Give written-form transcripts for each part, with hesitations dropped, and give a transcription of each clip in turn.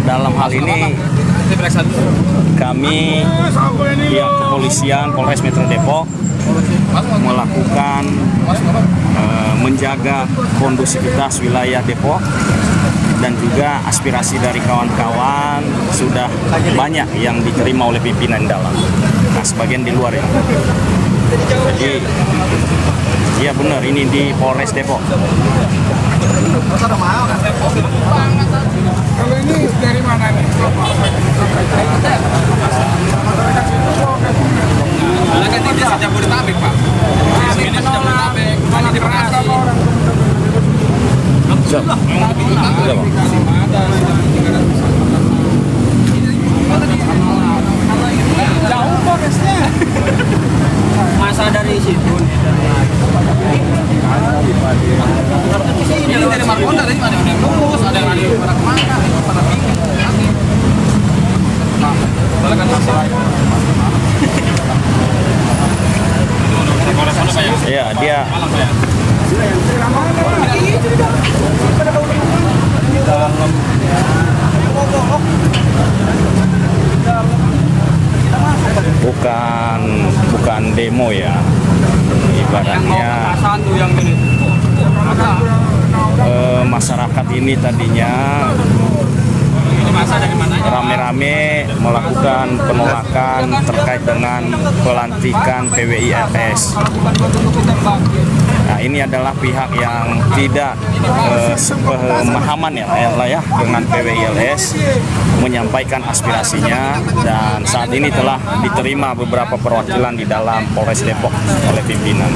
Dalam hal ini kami pihak kepolisian Polres Metro Depok melakukan menjaga kondusivitas wilayah Depok, dan juga aspirasi dari kawan-kawan sudah banyak yang diterima oleh pimpinan dalam. Nah, sebagian di luar ya. Jadi iya benar, ini di Polres Depok. Kalau ini dari mana nih? Kan ini sejak Jabodetabek, Pak. Ini sejak Jabodetabek, hanya di Bekasi. Jauh Polresnya. Masa dari situ Ini dari Margonda, ada yang lurus, ada yang pada kemana, pada pinggir. Ya, dia bukan demo ya, ibaratnya masyarakat ini tadinya rame-rame melakukan penolakan terkait dengan pelantikan PWILS. Nah, ini adalah pihak yang tidak sepemahaman ya dengan PWILS, menyampaikan aspirasinya, dan saat ini telah diterima beberapa perwakilan di dalam Polres Depok oleh pimpinan.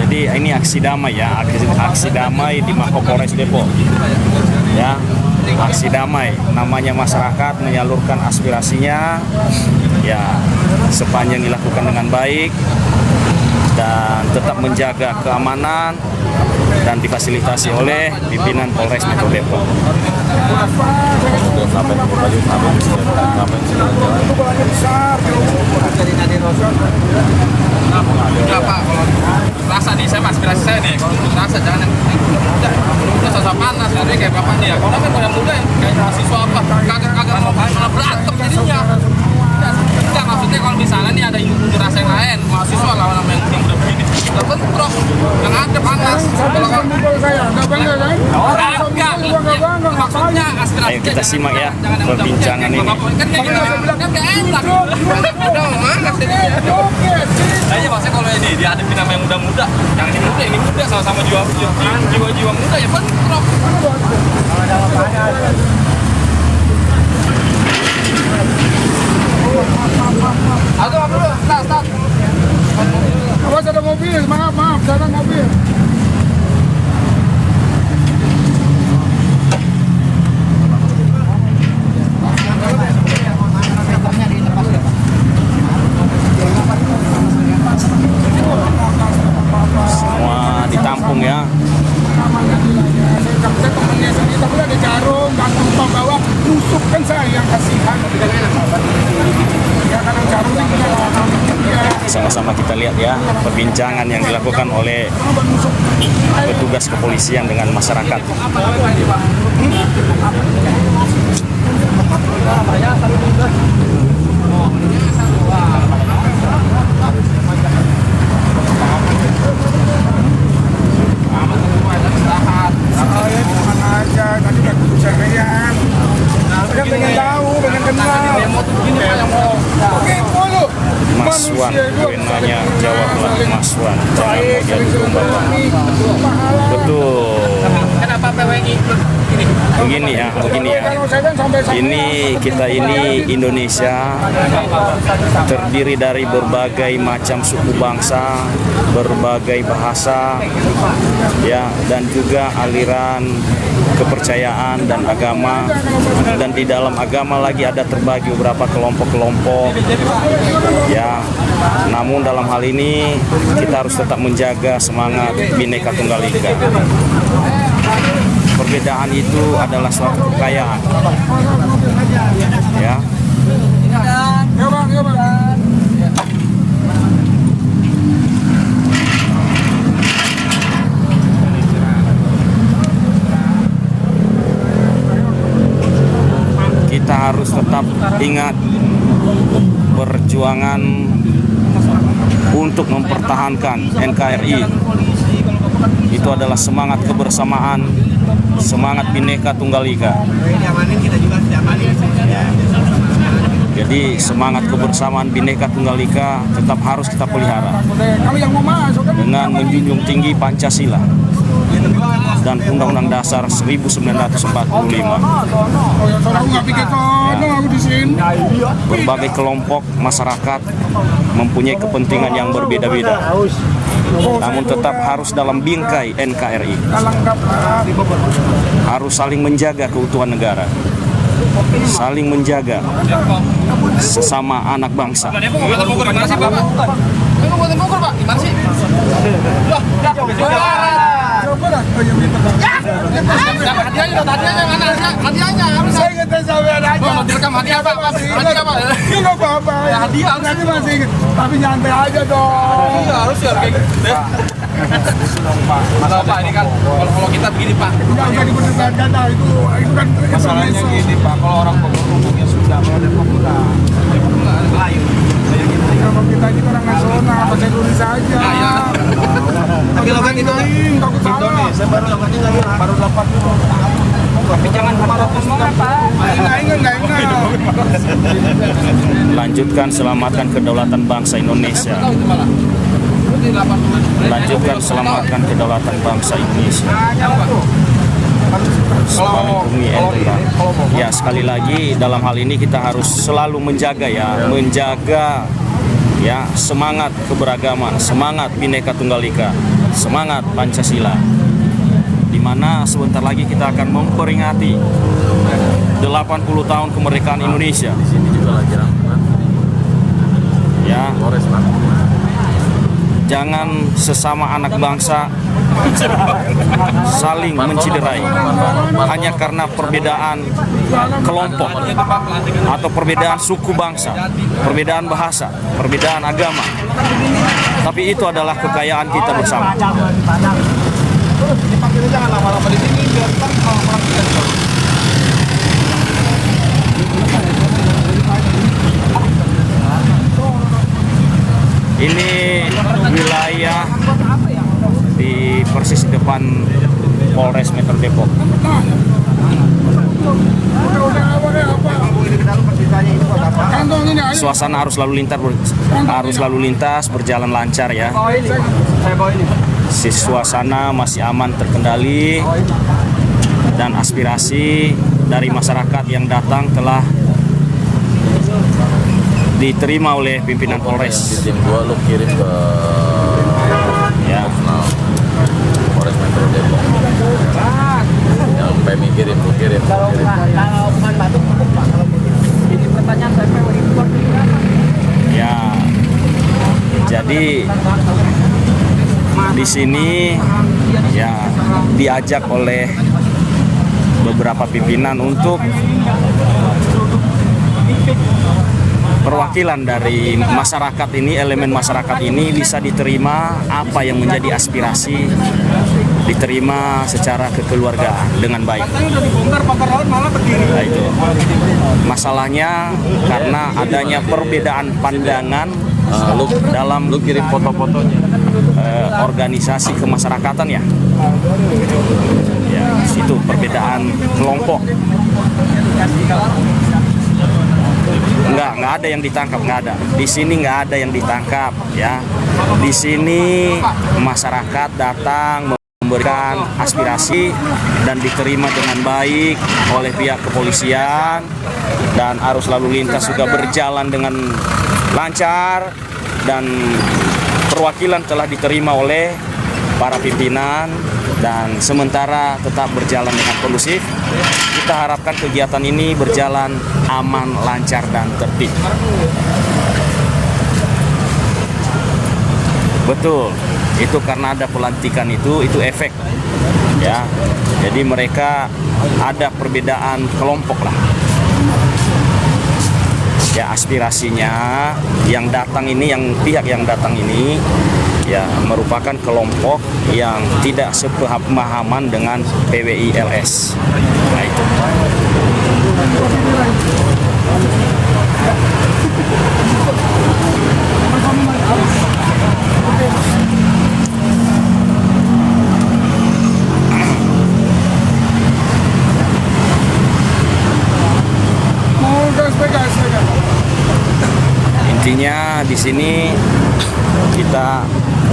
Jadi ini aksi damai ya, aksi damai di Mapolres Depok. Ya, aksi damai, namanya masyarakat menyalurkan aspirasinya, ya sepanjang dilakukan dengan baik dan tetap menjaga keamanan dan difasilitasi oleh pimpinan Polres Metro Depok. Udah Pak, kalau rasa nih, saya aspirasi saya nih, kalau untuk rasa jangan yang udah sosok panas, jadi kayak bapak nih ya, kalau kan yang muda yang kayak mahasiswa apa, kagak mau malah berantem jadinya. Enggak, maksudnya kalau misalnya nih ada unjuk rasa yang lain, mahasiswa lawan sama yang udah begini, udah bentrok, yang ada panas. Kalau saya nggak bangga kan? enggak, maksudnya aspirasi. Ayo kita simak ya perbincangan ini. Kan kayak gitu, kan gak enak. Udah mana sih? Kayaknya maksudnya kalau ini dihadapin sama yang muda-muda, yang ini muda sama-sama jiwa-jiwa muda ya bentrok. Aduh, start. Awas ada mobil, maaf, jangan mobil. Semua ditampung ya. Saya temennya sendiri, tapi ada jarum, dan tumpang bawah, nusuk kan saya yang kasihan. Ya karena jarum itu Sama-sama kita lihat ya perbincangan yang dilakukan oleh petugas kepolisian dengan masyarakat. Mas Wan, gue nanya jawablah Mas Wan, jangan mau jadi gombal. Betul. Kenapa PWI ini? begini ya. Kalau saya kan sampai Ini Indonesia terdiri dari berbagai macam suku bangsa, berbagai bahasa, ya, dan juga aliran kepercayaan dan agama. Dan di dalam agama lagi ada terbagi beberapa kelompok-kelompok, ya. Namun dalam hal ini kita harus tetap menjaga semangat Bhinneka Tunggal Ika. Perbedaan itu adalah suatu kekayaan, ya. Ya bang, ya bang. Kita harus tetap ingat perjuangan untuk mempertahankan NKRI. Itu adalah semangat kebersamaan, semangat Bhinneka Tunggal Ika. Jadi semangat kebersamaan Bhinneka Tunggal Ika tetap harus kita pelihara Kalau yang mau masuk kan dengan menjunjung tinggi Pancasila dan Undang-Undang Dasar 1945. oh ya soalnya aku nggak pikir kono aku di sini. Berbagai kelompok masyarakat mempunyai kepentingan yang berbeda-beda, namun tetap harus dalam bingkai NKRI. Lengkap lah. Harus saling menjaga keutuhan negara, saling menjaga sesama anak bangsa. Kabupaten Bogor gimana sih Bapak? Kabupaten Bogor Pak, gimana sih? Loh, Coba dah. Oh ya minta. hadiahnya mana? Hadiahnya apa? Saya ingat sampai ada aja. Mau direkam hadiah Pak? Hadiah Pak? Ya nggak apa-apa. Ya hadiah. Nanti masih ingat. Tapi nyantai aja dong. Iya harus ya kayak gitu. Masalah Pak ini kan kalau kita begini Pak. Nggak usah diperdebatkan dah. Itu kan Masalahnya gini Pak, kalau orang ngomongnya sudah mau dan pemuda, Melayu. kalau kita ini orang nasional, bahasa Indonesia aja. Tapi lo kan itu Takut salah. saya baru dapat ini lagi, baru dapat. Tapi jangan ngomong Pak. Nggak ingat. Lanjutkan selamatkan kedaulatan bangsa Indonesia. Lanjutkan selamatkan kedaulatan bangsa Indonesia. Sebagai bumi NKRI. Ya, sekali lagi dalam hal ini kita harus selalu menjaga ya semangat keberagaman, semangat Bhinneka Tunggal Ika, semangat Pancasila. Di mana sebentar lagi kita akan memperingati 80 tahun kemerdekaan Indonesia. Ya. Jangan sesama anak bangsa saling menciderai hanya karena perbedaan kelompok atau perbedaan suku bangsa, perbedaan bahasa, perbedaan agama. Tapi itu adalah kekayaan kita bersama. Jangan lama-lama di sini biar orang kita. Ini wilayah di persis depan Polres Metro Depok. Kantong ini aja. Suasana arus lalu lintas berjalan lancar ya. Suasana masih aman terkendali dan aspirasi dari masyarakat yang datang telah diterima oleh pimpinan Polres. Tim gua lu kirim ke Ya, Polres Metro Depok. Yang PMI kirim. Ini pertanyaan saya ya. Jadi di sini ya diajak oleh beberapa pimpinan untuk perwakilan dari masyarakat ini, elemen masyarakat ini bisa diterima apa yang menjadi aspirasi, diterima secara kekeluargaan dengan baik. Nah, itu masalahnya karena adanya perbedaan pandangan dalam Lu kirim foto-fotonya. organisasi kemasyarakatan ya. Ya, itu perbedaan kelompok. Nggak ada yang ditangkap, nggak ada. Di sini nggak ada yang ditangkap ya. Di sini masyarakat datang memberikan aspirasi dan diterima dengan baik oleh pihak kepolisian, dan arus lalu lintas juga berjalan dengan lancar, dan perwakilan telah diterima oleh para pimpinan dan sementara tetap berjalan dengan kondusif. Kita harapkan kegiatan ini berjalan aman, lancar, dan tertib. Betul, itu karena ada pelantikan itu efek ya. Jadi mereka ada perbedaan kelompok lah. Ya, aspirasinya yang datang ini, yang pihak yang datang ini ya merupakan kelompok yang tidak sepemahaman dengan PWI LS. Nah itu. Intinya di sini kita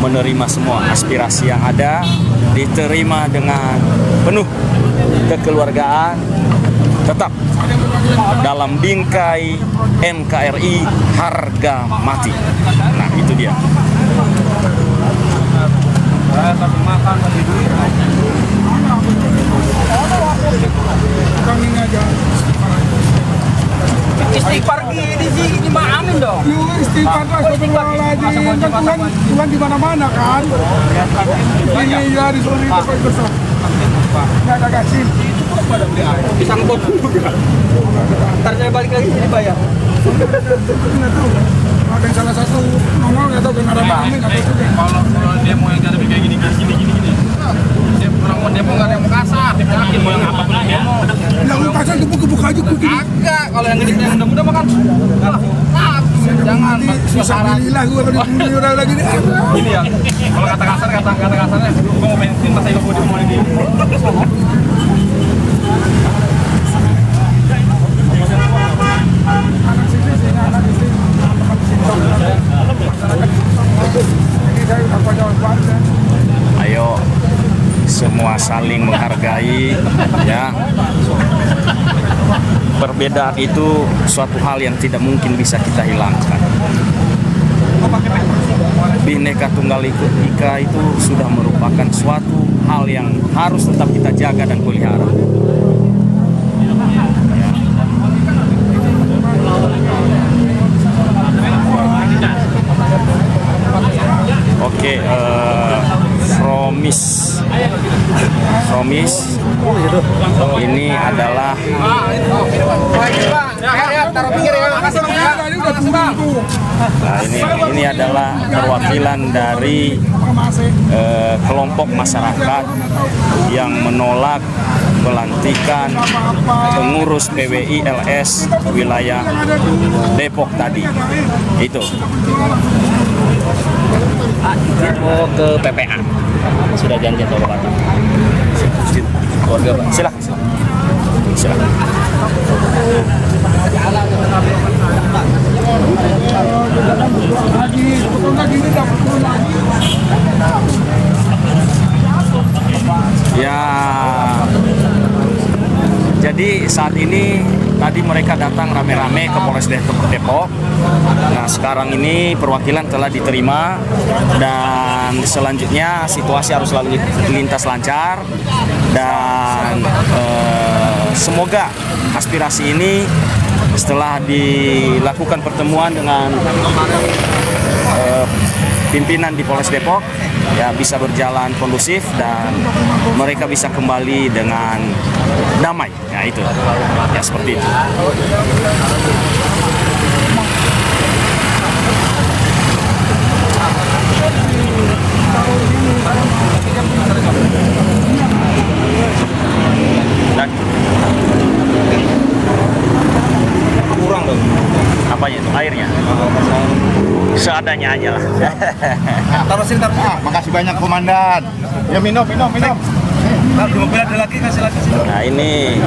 menerima semua aspirasi yang ada, diterima dengan penuh kekeluargaan, tetap dalam bingkai NKRI harga mati. Nah itu dia. Istighfar gini sih, ini mah amin dong. Istighfar astagfirullahaladzim. Kan Tuhan di mana-mana kan. Ini ya disuruh itu kok besar. Nggak ada kasih. Pisang bot juga. Ntar saya balik lagi sini bayar. Ada yang salah satu nongol nggak tahu kena rame-rame nggak tahu. Kalau demo yang jadi kayak gini. Dia orang mau demo nggak ada yang mau kasar, yakin mau yang apa pun demo. Yang lu kasar gebuk-gebuk aja begini. Agak, kalau yang gede yang muda-muda makan. Jangan Alhamdulillah gue kalau dibully orang lagi nih. Ini ya. Kalau kata kasarnya, gue mau bensin pas saya mau di Ayo semua saling menghargai ya. Perbedaan itu suatu hal yang tidak mungkin bisa kita hilangkan. Bhinneka Tunggal Ika itu sudah merupakan suatu hal yang harus tetap kita jaga dan pelihara. Ya. Oke, Fromis ini adalah ini adalah perwakilan dari kelompok masyarakat yang menolak pelantikan pengurus PWI LS wilayah Depok tadi. Itu. Mau ke PPA. Sudah janji atau apa? Keluarga Pak. Silakan. Ya, jadi saat ini tadi mereka datang rame-rame ke Polres Depok. Nah, sekarang ini perwakilan telah diterima dan selanjutnya situasi arus lalu lintas lancar dan semoga aspirasi ini setelah dilakukan pertemuan dengan pimpinan di Polres Depok ya bisa berjalan kondusif dan mereka bisa kembali dengan damai. Ya itu. Ya seperti itu. Dan kurang dong. Apanya itu? Airnya? Seadanya aja lah. Taruh sini, makasih banyak komandan. Ya minum. Nah, di mobil ada lagi, kasih lagi sini. Nah ini.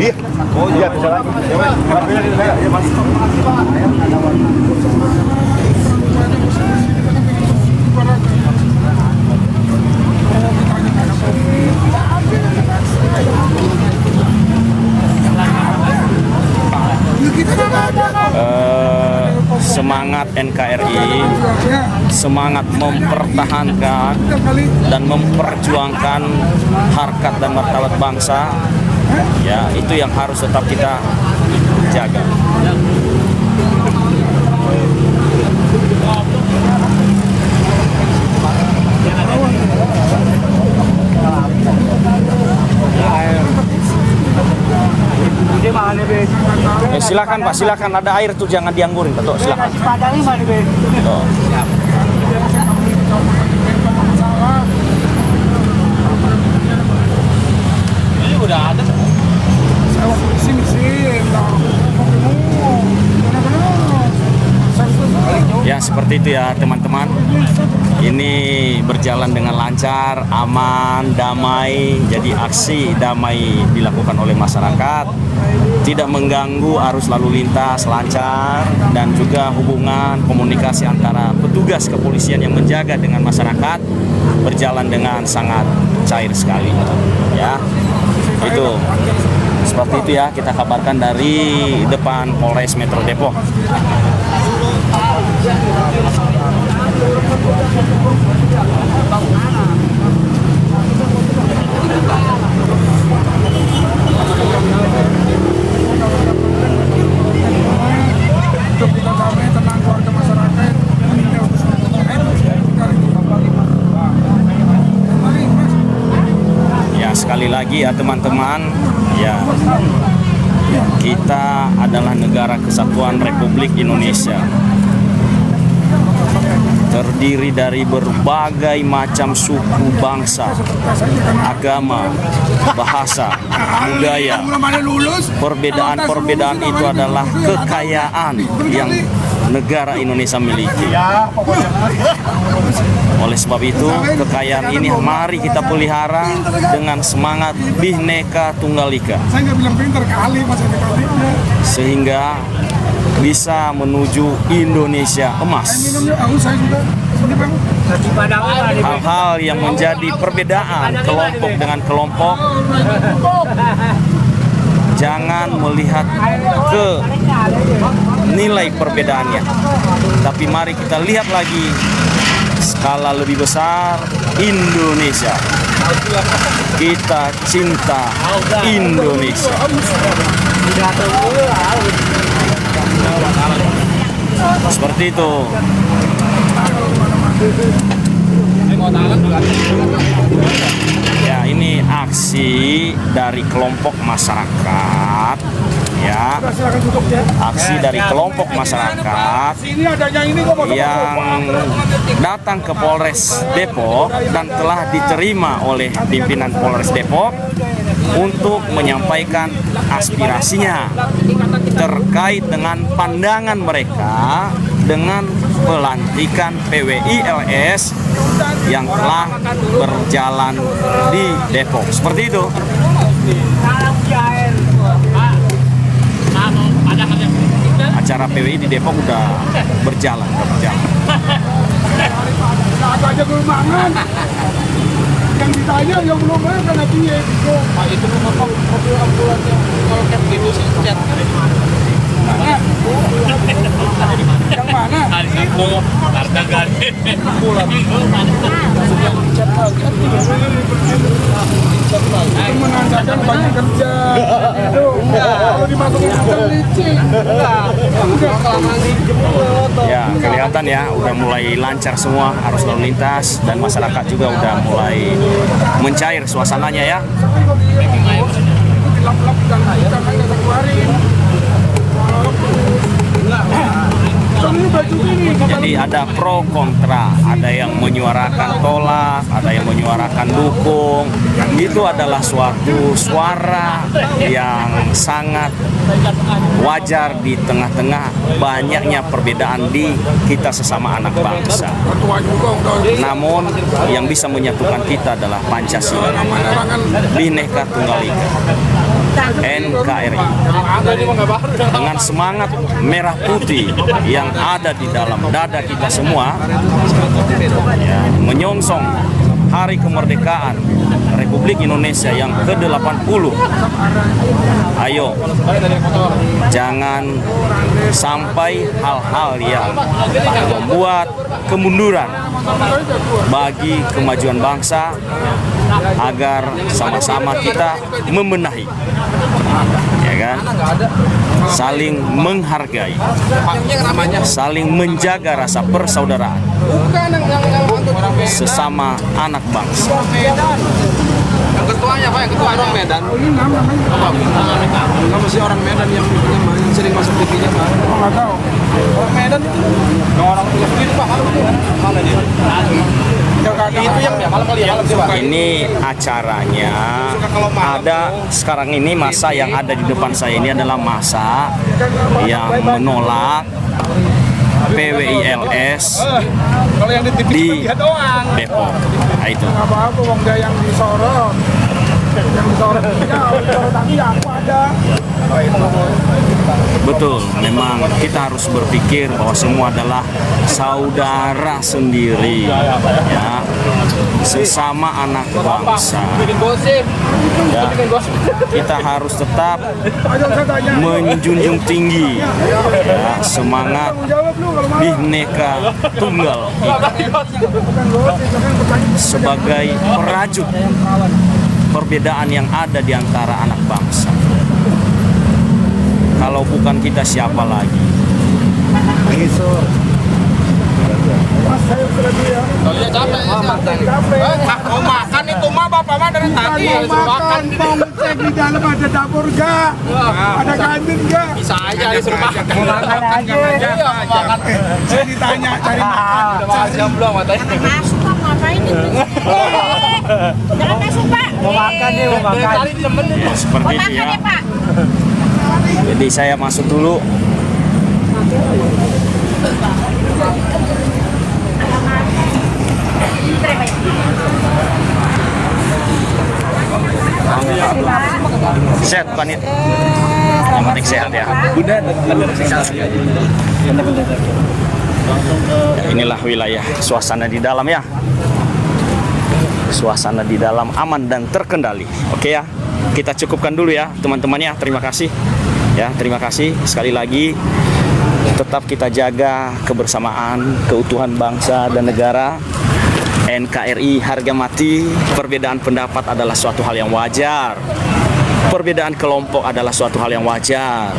Iya. Oh iya, bisa lagi. Ya Mas. semangat NKRI, Ya, semangat mempertahankan kita kali dan memperjuangkan harkat dan martabat bangsa, ya itu yang harus tetap kita jaga. Silakan Pak, silakan, ada air tuh, jangan dianggurin Pak, tuh, silakan. Tuh. Ini udah ada. saya waktu di sini sih, Ya seperti itu ya teman-teman. Ini berjalan dengan lancar, aman, damai. Jadi aksi damai dilakukan oleh masyarakat, tidak mengganggu arus lalu lintas, lancar, dan juga hubungan komunikasi antara petugas kepolisian yang menjaga dengan masyarakat berjalan dengan sangat cair sekali. Ya, itu seperti itu ya kita kabarkan dari depan Polres Metro Depok. hidup kita damai, tenang, keluarga masyarakat, meninggal Ya sekali lagi ya teman-teman, ya kita adalah negara kesatuan Republik Indonesia, terdiri dari berbagai macam suku, bangsa, agama, bahasa, budaya. Perbedaan-perbedaan itu adalah kekayaan yang negara Indonesia miliki. Oleh sebab itu, kekayaan ini mari kita pelihara dengan semangat Bhinneka Tunggal Ika, Saya nggak bilang pintar kali, Mas, sehingga bisa menuju Indonesia emas. minumnya aus saya sudah. Sini, Bang. Hal-hal yang menjadi perbedaan kelompok dengan kelompok, jangan melihat ke nilai perbedaannya, tapi mari kita lihat lagi skala lebih besar Indonesia. Kita cinta Indonesia. Seperti itu. Ya, ini aksi dari kelompok masyarakat, ya. Silakan tutup ya. Aksi dari kelompok masyarakat Sini adanya ini kok mau yang datang ke Polres Depok dan telah diterima oleh pimpinan Polres Depok untuk menyampaikan aspirasinya terkait dengan pandangan mereka dengan pelantikan PWI-LS yang telah berjalan di Depok. Seperti itu. Acara PWI di Depok udah berjalan. Apa aja belum mangan. Yang ditanya yang belum makan kan hatinya itu. Pak itu memotong mobil ambulansnya kalau kayak begitu sih chat. Mana? Yang mana? Itu harga gade. Pulang. Itu menandakan banyak kerja. Itu kalau dimasukin ke licin. Enggak kelamaan dijemput. Ya, kelihatan ya udah mulai lancar semua arus lalu lintas dan masyarakat juga udah mulai mencair suasananya ya. Dilap-lap dan kita nggak keluarin. Soalnya baju ini. Jadi ada pro kontra, ada yang menyuarakan tolak, ada yang menyuarakan dukung. Itu adalah suatu suara yang sangat wajar di tengah-tengah banyaknya perbedaan di kita sesama anak bangsa. Tua juga udah. Namun yang bisa menyatukan kita adalah Pancasila, Bhinneka Tunggal Ika, NKRI. Dengan semangat merah putih yang ada di dalam dada kita semua, ya, menyongsong Hari Kemerdekaan Republik Indonesia yang ke-80. Ayo, jangan sampai hal-hal yang membuat kemunduran bagi kemajuan bangsa, agar sama-sama kita membenahi, ya kan? Saling menghargai, saling menjaga rasa persaudaraan sesama anak bangsa. Yang ketuanya Pak, yang ketua orang Medan. Ini namanya. Kamu si orang Medan yang sering masuk TV-nya Pak. Nggak tahu. Orang Medan itu. Yang orang tugas begini Pak, mana dia? Itu yang malam kali ya, malam sih Pak. Ini acaranya ada sekarang ini, masa yang ada di depan saya ini adalah masa yang menolak PWILS Kalau yang di TV di dia doang. Depok. Nah, itu. Nggak apa-apa, wong dia yang disorot. Yang disorot dia, tapi aku ada. Betul, memang kita harus berpikir bahwa semua adalah saudara sendiri, ya, sesama anak bangsa. Bikin gosip. Ya, Bikin gosip. kita harus tetap Ayo saya tanya. menjunjung tinggi, ya, semangat Jawab lu kalau mau. Bhinneka Tunggal Ika sebagai perajut perbedaan yang ada di antara anak bangsa. Kalau bukan kita, siapa lagi? Mas saya sudah dia. Kalau dia capek ya silakan. Mau makan itu mah Bapak mah dari tadi Mau disuruh makan. makan, mau ngecek di dalam ada dapur gak? Ada kantin gak? Bisa aja disuruh makan. Makan aja. Iya, mau makan. Saya ditanya cari makan. Udah makan siang belum katanya? Masuk Pak, ngapain itu? Jangan masuk Pak. Mau makan deh, mau Dari tadi ditemenin. Ya, seperti itu ya. ya Pak. Jadi saya masuk dulu. Sehat Pak Nit? Yang penting sehat ya. Ya, inilah wilayah suasana di dalam ya. Suasana di dalam aman dan terkendali. Oke ya. Kita cukupkan dulu ya teman-teman ya. Terima kasih. Ya, terima kasih sekali lagi. Tetap kita jaga kebersamaan, keutuhan bangsa dan negara. NKRI harga mati. Perbedaan pendapat adalah suatu hal yang wajar. Perbedaan kelompok adalah suatu hal yang wajar.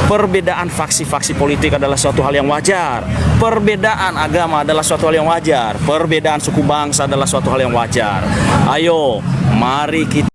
Perbedaan faksi-faksi politik adalah suatu hal yang wajar. Perbedaan agama adalah suatu hal yang wajar. Perbedaan suku bangsa adalah suatu hal yang wajar. Ayo, mari kita